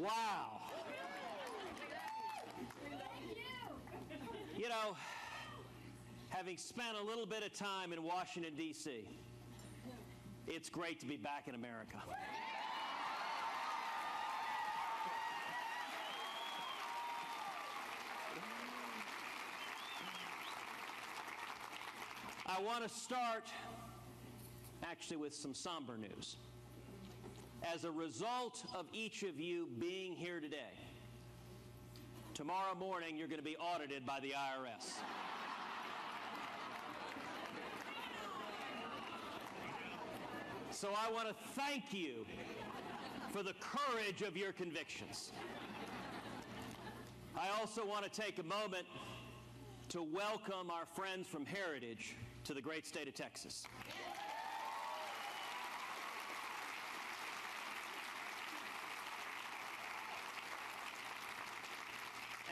Wow. You know, having spent a little bit of time in Washington, D.C., it's great to be back in America. I want to start actually with some somber news. As a result of each of you being here today, tomorrow morning you're going to be audited by the IRS. So I want to thank you for the courage of your convictions. I also want to take a moment to welcome our friends from Heritage to the great state of Texas.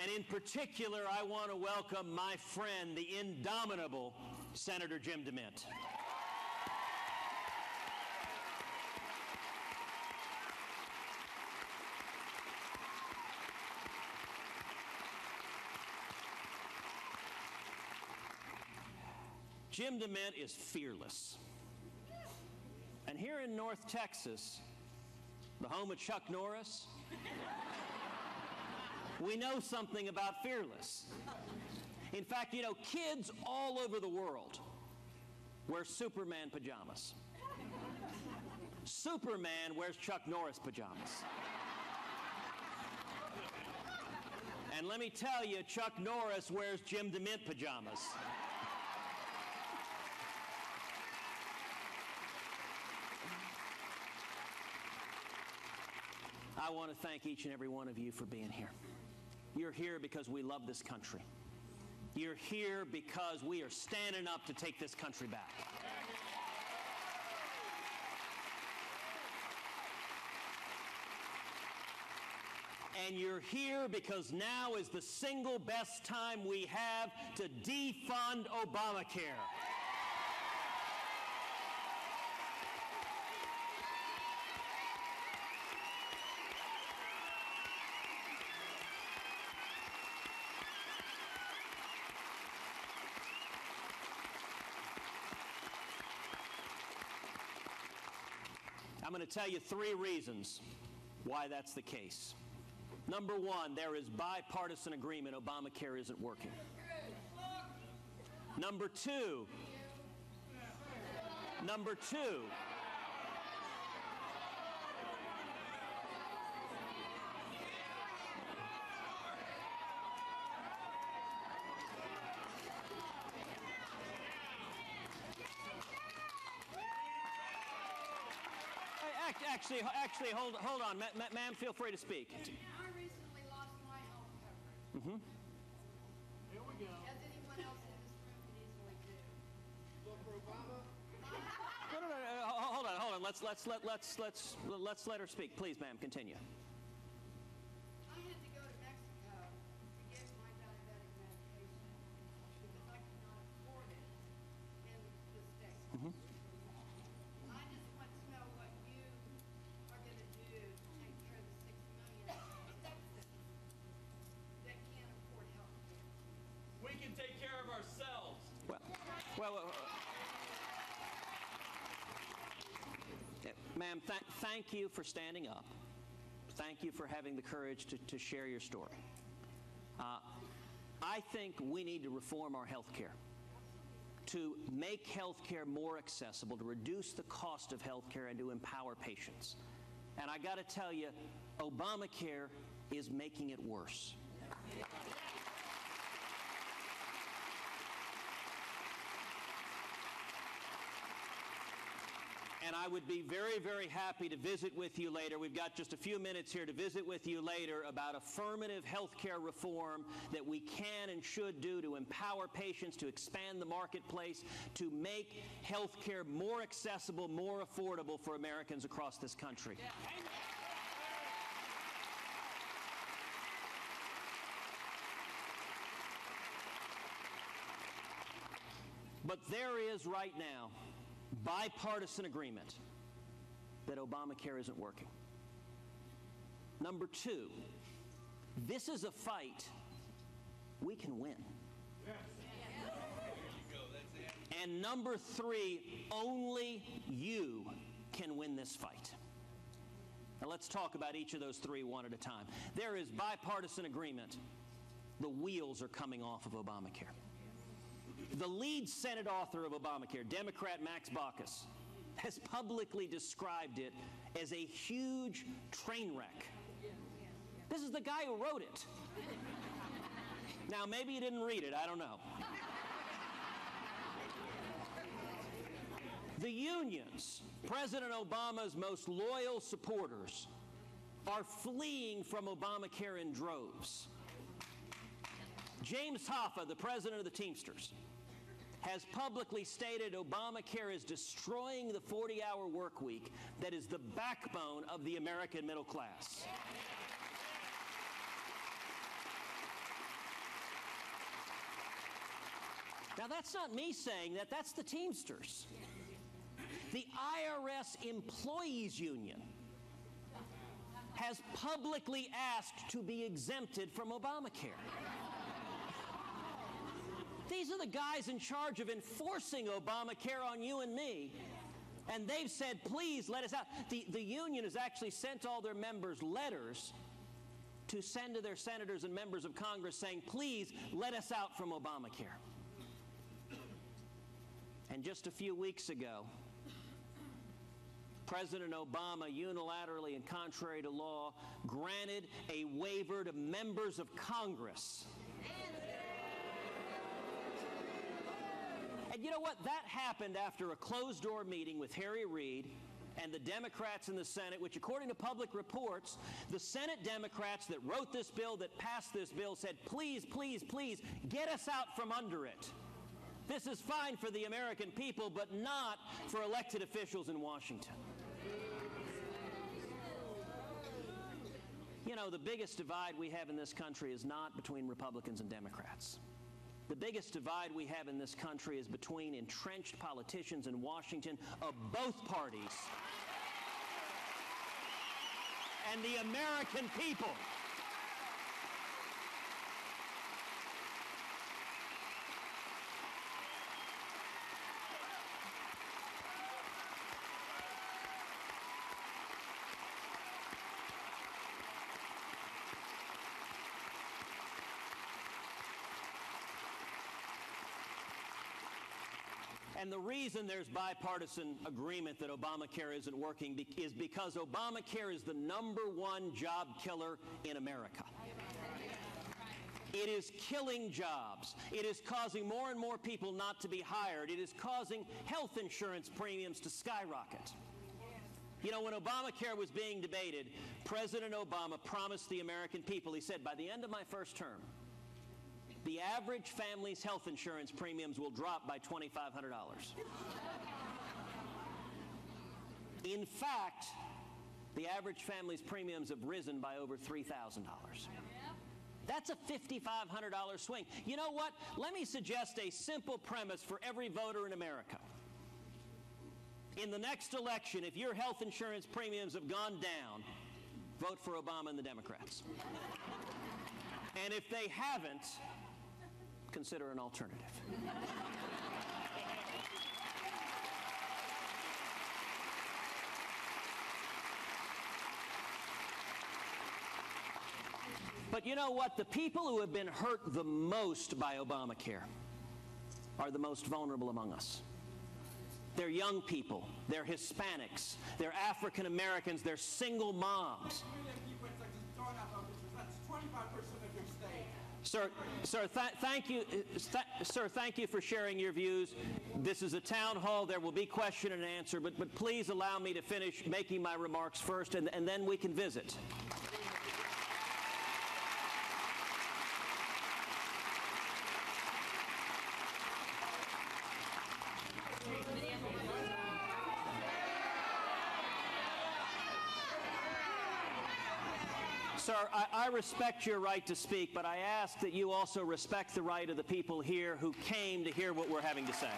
And in particular, I want to welcome my friend, the indomitable Senator Jim DeMint. Jim DeMint is fearless. And here in North Texas, the home of Chuck Norris, we know something about fearless. In fact, you know, kids all over the world wear Superman pajamas. Superman wears Chuck Norris pajamas. And let me tell you, Chuck Norris wears Jim DeMint pajamas. I want to thank each and every one of you for being here. You're here because we love this country. You're here because we are standing up to take this country back. And you're here because now is the single best time we have to defund Obamacare. I'm going to tell you 3 reasons why that's the case. Number 1, there is bipartisan agreement Obamacare isn't working. Number 2, Actually, hold on. Ma'am, feel free to speak. I recently lost my health coverage. Here we go. As anyone else in this room can easily do. Vote for Obama? No. Hold on. Let's let her speak. Please, ma'am, continue. I had to go to Mexico to get my diabetic medication because I could not afford it in the States. I just want to know what you are going to do to take care of the 6 million Texans that can't afford health care. We can take care of ourselves. Ma'am, thank you for standing up. Thank you for having the courage to share your story. I think we need to reform our health care, to make health care more accessible, to reduce the cost of health care, and to empower patients. And I got to tell you, Obamacare is making it worse. And I would be very, very happy to visit with you later. We've got just a few minutes here to visit with you later about affirmative health care reform that we can and should do to empower patients, to expand the marketplace, to make health care more accessible, more affordable for Americans across this country. But there is right now bipartisan agreement that Obamacare isn't working. Number two, this is a fight we can win. And number three, only you can win this fight. Now let's talk about each of those three one at a time. There is bipartisan agreement. The wheels are coming off of Obamacare. The lead Senate author of Obamacare, Democrat Max Baucus, has publicly described it as a huge train wreck. This is the guy who wrote it. Now, maybe you didn't read it. I don't know. The unions, President Obama's most loyal supporters, are fleeing from Obamacare in droves. James Hoffa, the president of the Teamsters, has publicly stated Obamacare is destroying the 40-hour work week that is the backbone of the American middle class. Now, that's not me saying that. That's the Teamsters. The IRS Employees Union has publicly asked to be exempted from Obamacare. These are the guys in charge of enforcing Obamacare on you and me. And they've said, please let us out. The union has actually sent all their members letters to send to their senators and members of Congress saying, please let us out from Obamacare. And just a few weeks ago, President Obama unilaterally and contrary to law granted a waiver to members of Congress. And you know what? That happened after a closed-door meeting with Harry Reid and the Democrats in the Senate, which according to public reports, the Senate Democrats that wrote this bill, that passed this bill, said, please, please, please, get us out from under it. This is fine for the American people, but not for elected officials in Washington. You know, the biggest divide we have in this country is not between Republicans and Democrats. The biggest divide we have in this country is between entrenched politicians in Washington of both parties and the American people. And the reason there's bipartisan agreement that Obamacare isn't working is because Obamacare is the #1 job killer in America. It is killing jobs. It is causing more and more people not to be hired. It is causing health insurance premiums to skyrocket. You know, when Obamacare was being debated, President Obama promised the American people, he said, by the end of my first term, the average family's health insurance premiums will drop by $2,500. In fact, the average family's premiums have risen by over $3,000. That's a $5,500 swing. You know what? Let me suggest a simple premise for every voter in America. In the next election, if your health insurance premiums have gone down, vote for Obama and the Democrats. And if they haven't, consider an alternative. But you know what? The people who have been hurt the most by Obamacare are the most vulnerable among us. They're young people, they're Hispanics, they're African Americans, they're single moms. Sir, thank you. Sir, thank you for sharing your views. This is a town hall. There will be question and answer, but please allow me to finish making my remarks first, and then we can visit. Sir, I respect your right to speak, but I ask that you also respect the right of the people here who came to hear what we're having to say.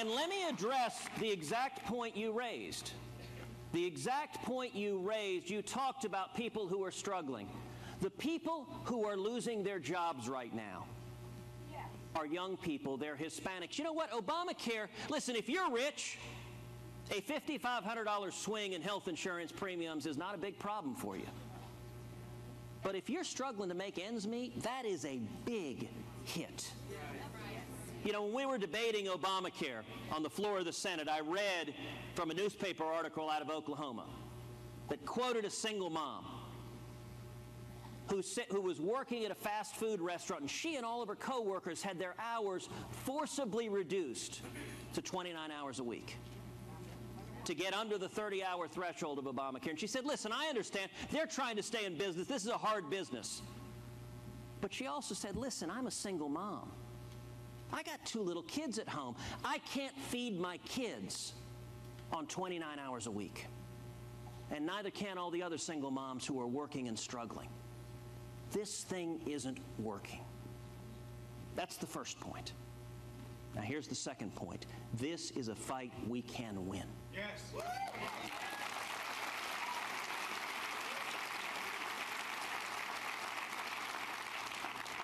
And let me address the exact point you raised. The exact point you raised, you talked about people who are struggling. The people who are losing their jobs right now are young people, they're Hispanics. You know what? Obamacare, listen, if you're rich, a $5,500 swing in health insurance premiums is not a big problem for you. But if you're struggling to make ends meet, that is a big hit. You know, when we were debating Obamacare on the floor of the Senate, I read from a newspaper article out of Oklahoma that quoted a single mom who was working at a fast food restaurant, and she and all of her coworkers had their hours forcibly reduced to 29 hours a week to get under the 30-hour threshold of Obamacare. And she said, listen, I understand. They're trying to stay in business. This is a hard business. But she also said, listen, I'm a single mom. I got 2 little kids at home. I can't feed my kids on 29 hours a week. And neither can all the other single moms who are working and struggling. This thing isn't working. That's the first point. Now here's the second point. This is a fight we can win. Yes.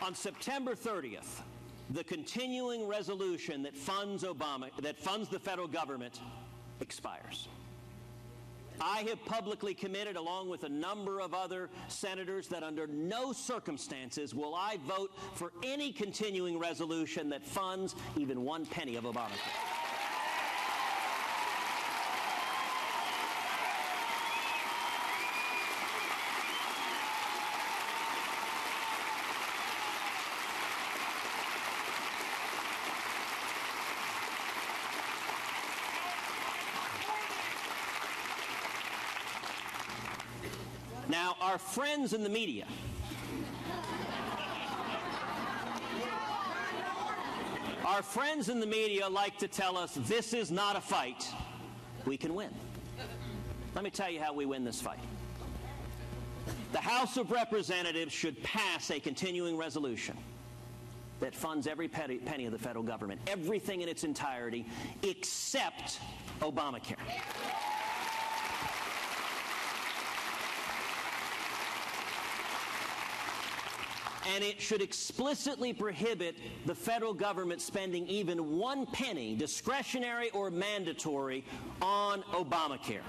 On September 30th, the continuing resolution that funds the federal government expires. I have publicly committed, along with a number of other senators, that under no circumstances will I vote for any continuing resolution that funds even 1 penny of Obamacare. Now, our friends in the media like to tell us this is not a fight we can win. Let me tell you how we win this fight. The House of Representatives should pass a continuing resolution that funds every penny of the federal government, everything in its entirety, except Obamacare. And it should explicitly prohibit the federal government spending even 1 penny, discretionary or mandatory, on Obamacare.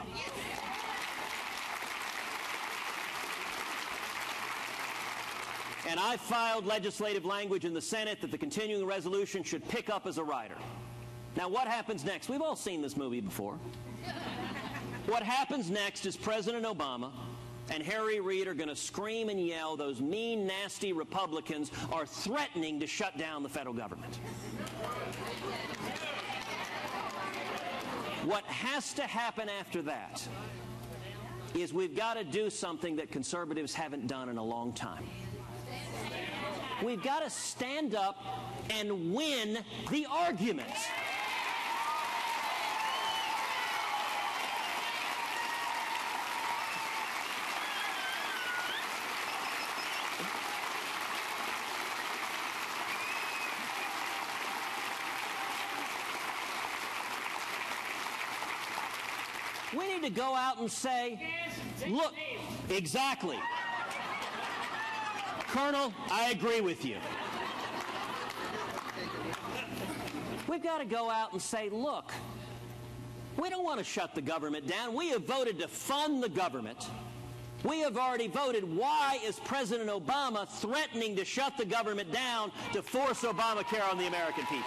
And I filed legislative language in the Senate that the continuing resolution should pick up as a rider. Now, what happens next? We've all seen this movie before. What happens next is President Obama and Harry Reid are going to scream and yell those mean, nasty Republicans are threatening to shut down the federal government. What has to happen after that is we've got to do something that conservatives haven't done in a long time. We've got to stand up and win the argument. We need to go out and say, look, exactly. Colonel, I agree with you. We've got to go out and say, look, we don't want to shut the government down. We have voted to fund the government. We have already voted. Why is President Obama threatening to shut the government down to force Obamacare on the American people?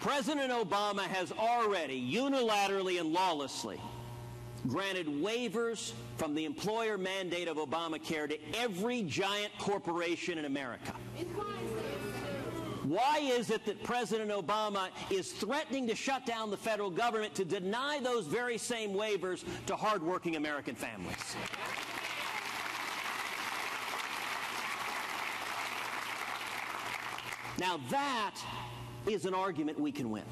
President Obama has already unilaterally and lawlessly granted waivers from the employer mandate of Obamacare to every giant corporation in America. Why is it that President Obama is threatening to shut down the federal government to deny those very same waivers to hardworking American families? Now that is an argument we can win.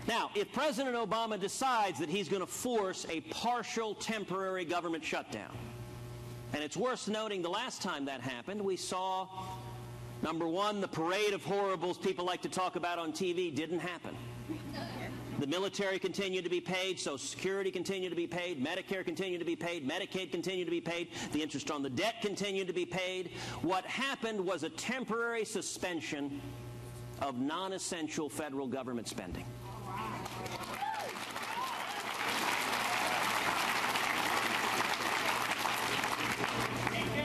Now, if President Obama decides that he's going to force a partial temporary government shutdown, And it's worth noting the last time that happened, we saw, number one, the parade of horribles people like to talk about on TV didn't happen. The military continued to be paid, Social Security continued to be paid, Medicare continued to be paid, Medicaid continued to be paid, the interest on the debt continued to be paid. What happened was a temporary suspension of non-essential federal government spending.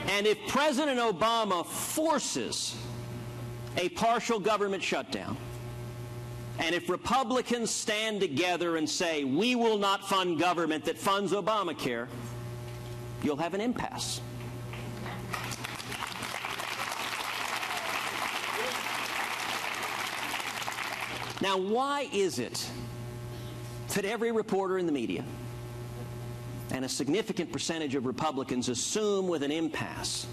And if President Obama forces a partial government shutdown, and if Republicans stand together and say, we will not fund government that funds Obamacare, you'll have an impasse. Now, why is it that every reporter in the media and a significant percentage of Republicans assume with an impasse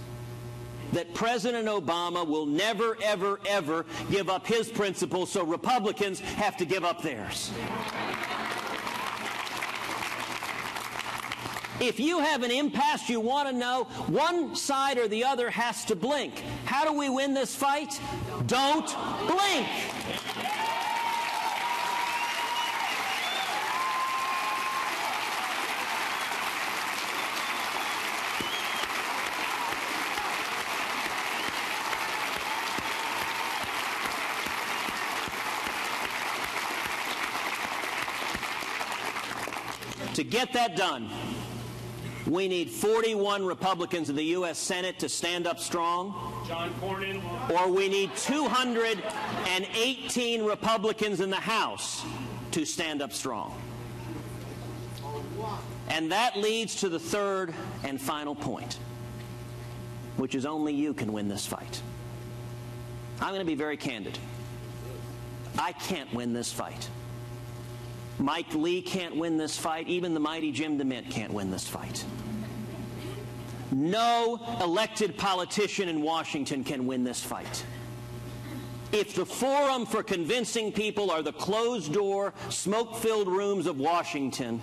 that President Obama will never, ever, ever give up his principles, so Republicans have to give up theirs? If you have an impasse, you want to know, one side or the other has to blink. How do we win this fight? Don't blink. To get that done, we need 41 Republicans in the U.S. Senate to stand up strong. John Cornyn. Or we need 218 Republicans in the House to stand up strong. And that leads to the third and final point, which is only you can win this fight. I'm going to be very candid. I can't win this fight. Mike Lee can't win this fight. Even the mighty Jim DeMint can't win this fight. No elected politician in Washington can win this fight. If the forum for convincing people are the closed-door, smoke-filled rooms of Washington,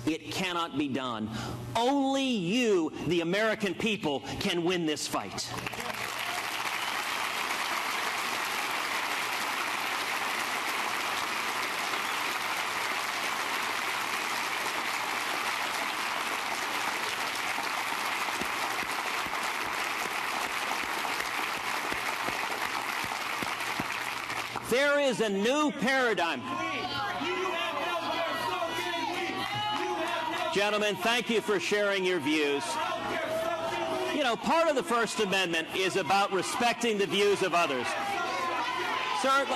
it cannot be done. Only you, the American people, can win this fight. There is a new paradigm. Gentlemen, thank you for sharing your views. You know, part of the First Amendment is about respecting the views of others. Sir,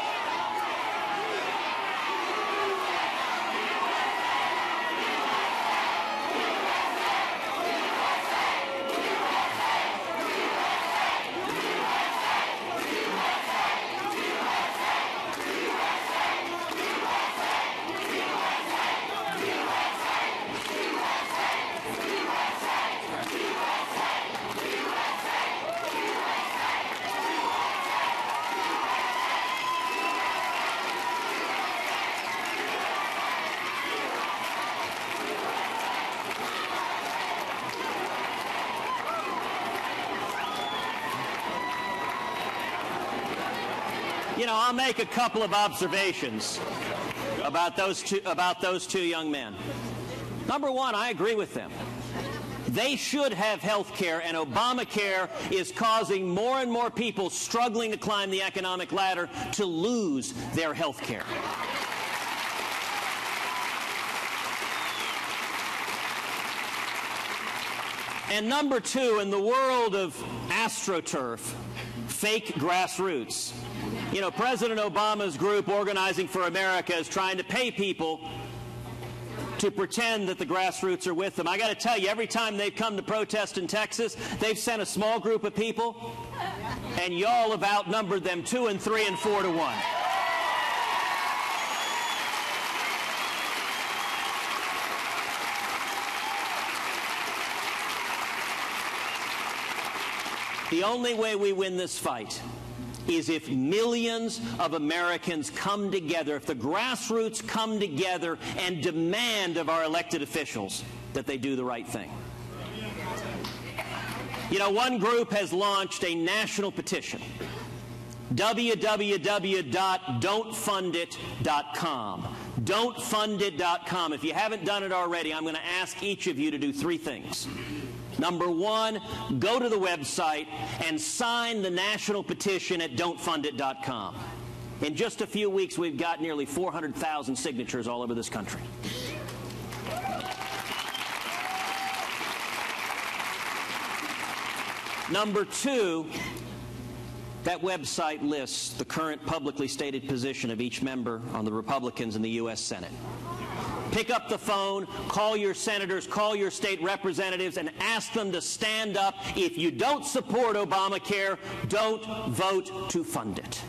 you know, I'll make a couple of observations about those two young men. Number one, I agree with them. They should have health care, and Obamacare is causing more and more people struggling to climb the economic ladder to lose their health care. And number two, in the world of AstroTurf, fake grassroots, you know, President Obama's group, Organizing for America, is trying to pay people to pretend that the grassroots are with them. I got to tell you, every time they've come to protest in Texas, they've sent a small group of people, and y'all have outnumbered them 2 and 3 and 4 to 1. The only way we win this fight is if millions of Americans come together, if the grassroots come together and demand of our elected officials that they do the right thing. You know, one group has launched a national petition, www.don'tfundit.com. Don'tfundit.com. If you haven't done it already, I'm going to ask each of you to do three things. Number one, go to the website and sign the national petition at don'tfundit.com. In just a few weeks, we've got nearly 400,000 signatures all over this country. Number two, that website lists the current publicly stated position of each member on the Republicans in the U.S. Senate. Pick up the phone, call your senators, call your state representatives, and ask them to stand up. If you don't support Obamacare, don't vote to fund it.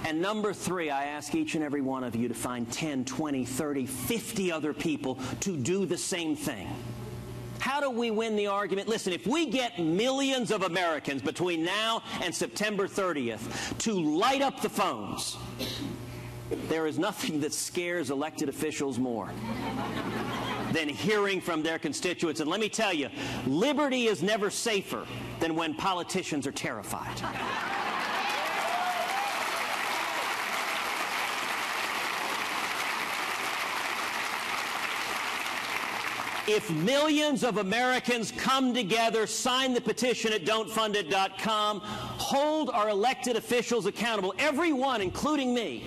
And number three, I ask each and every one of you to find 10, 20, 30, 50 other people to do the same thing. How do we win the argument? Listen, if we get millions of Americans between now and September 30th to light up the phones, there is nothing that scares elected officials more than hearing from their constituents. And let me tell you, liberty is never safer than when politicians are terrified. If millions of Americans come together, sign the petition at don'tfundit.com, hold our elected officials accountable, everyone, including me,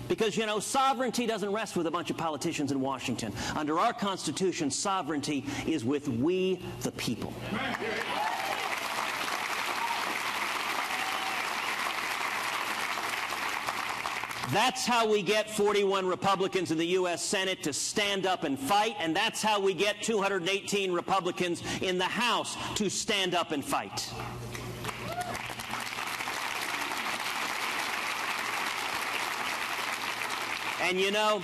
because, you know, sovereignty doesn't rest with a bunch of politicians in Washington. Under our Constitution, sovereignty is with we, the people. That's how we get 41 Republicans in the U.S. Senate to stand up and fight, and that's how we get 218 Republicans in the House to stand up and fight. And you know,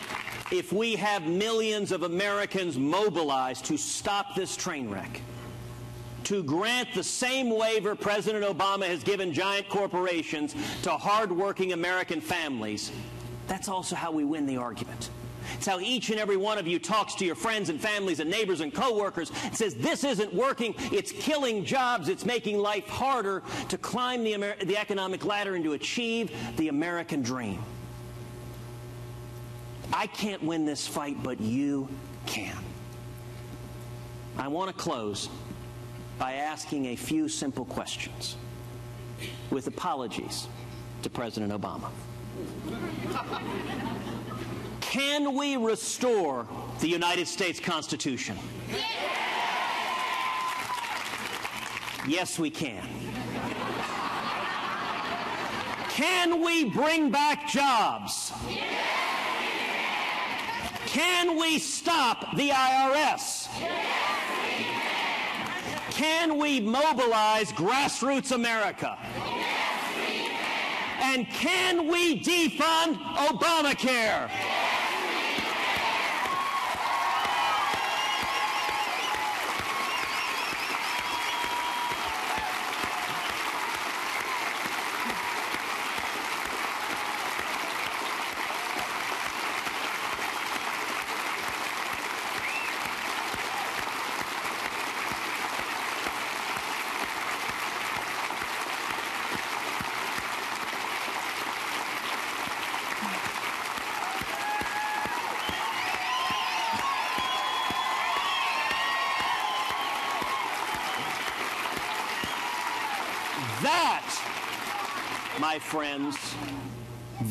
if we have millions of Americans mobilized to stop this train wreck, to grant the same waiver President Obama has given giant corporations to hardworking American families, that's also how we win the argument. It's how each and every one of you talks to your friends and families and neighbors and coworkers and says, this isn't working, it's killing jobs, it's making life harder to climb the economic ladder and to achieve the American dream. I can't win this fight, but you can. I want to close by asking a few simple questions, with apologies to President Obama. Can we restore the United States Constitution? Yes, we can. Can we bring back jobs? Can we stop the IRS? Can we mobilize grassroots America? And can we defund Obamacare?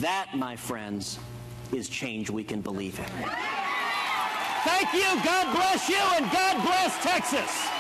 That, my friends, is change we can believe in. Thank you, God bless you, and God bless Texas.